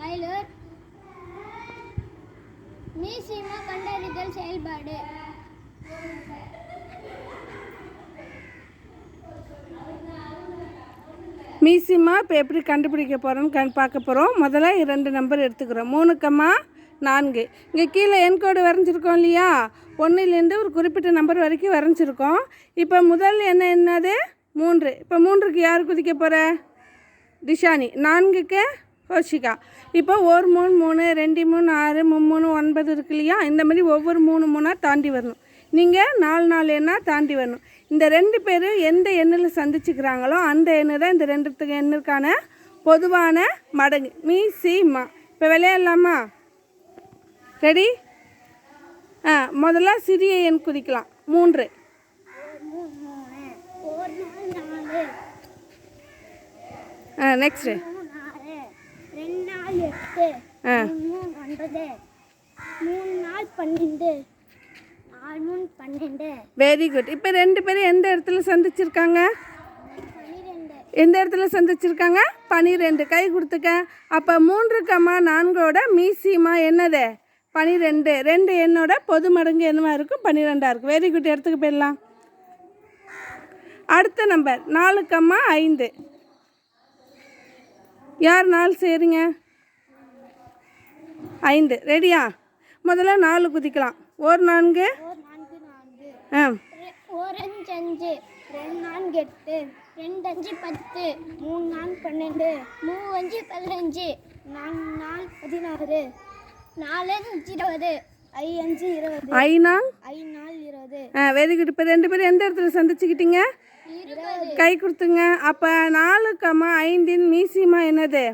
Pilot மீசிமா கண்டறிதல் செயல்பாடு. மீசிமா இப்போ எப்படி கண்டுபிடிக்க போகிறோன்னு பார்க்க போகிறோம். முதல்ல 2 நம்பர் எடுத்துக்கிறோம். 3,4. இங்கே கீழே என்கோடு வரைஞ்சிருக்கோம் இல்லையா, 1லேருந்து ஒரு குறிப்பிட்ட நம்பர் வரைக்கும் வரைஞ்சிருக்கோம். இப்போ முதல் என்னது 3. இப்போ 3க்கு யார் குதிக்க போகிற? திஷானி. 4க்கு ஹோஷிகா. இப்போ 1 3 3 2 3 6 3 9 இருக்கு இல்லையா, இந்த மாதிரி ஒவ்வொரு 3 3 தாண்டி வரணும். நீங்கள் 4 4 எண்ணா தாண்டி வரணும். இந்த 2 பேரும் எந்த எண்ணில் சந்திச்சுக்கிறாங்களோ அந்த எண்ணு தான் இந்த 2 எண்ணுக்கான பொதுவான மடங்கு. மீசிமா. இப்போ விளையாடலாமா? ரெடி? முதல்ல சிறிய எண் குதிக்கலாம். 3. நெக்ஸ்ட்டு 2 4 8 3 9 3 4 12. Very good. இப்போ 2 பேரும் எந்த இடத்துல சந்திச்சிருக்காங்க? எந்த இடத்துல சந்திச்சிருக்காங்க? 12. கை கொடுத்துக்க. அப்போ 3,4 மீசிமா என்னது? 12. 2 எண்ணோட பொது மடங்கு என்னவா இருக்கும்? 12 இருக்கும். Very good. இடத்துக்கு போயிடலாம். அடுத்த நம்பர் 4,5. யார் 4 செய்கிறீங்க? 5. ரெடியா? முதல்ல 4 குதிக்கலாம். 1 4 1 5 2 4 8 2 5 10 3 4 12 3 5 15 4 4 16 4 5 20 5 5 20 5 4 20. Very good. இப்போ 2 பேரும் எந்த இடத்துல சந்திச்சுக்கிட்டீங்க? கை கொடுத்துங்க. அப்போ 4,5 மீசிமா என்னது?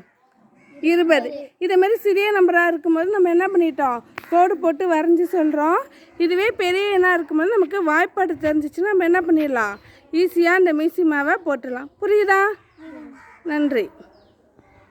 20. இதே மாதிரி சிறிய நம்பராக இருக்கும்போது நம்ம என்ன பண்ணிட்டோம்? கோடு போட்டு வரைஞ்சி சொல்கிறோம். இதுவே பெரிய எண்ணாக இருக்கும்போது நமக்கு வாய்ப்பாடு தெரிஞ்சிச்சுன்னா நம்ம என்ன பண்ணிடலாம்? ஈஸியாக இந்த மீசிமாவை போட்டுடலாம். புரியுதா? நன்றி.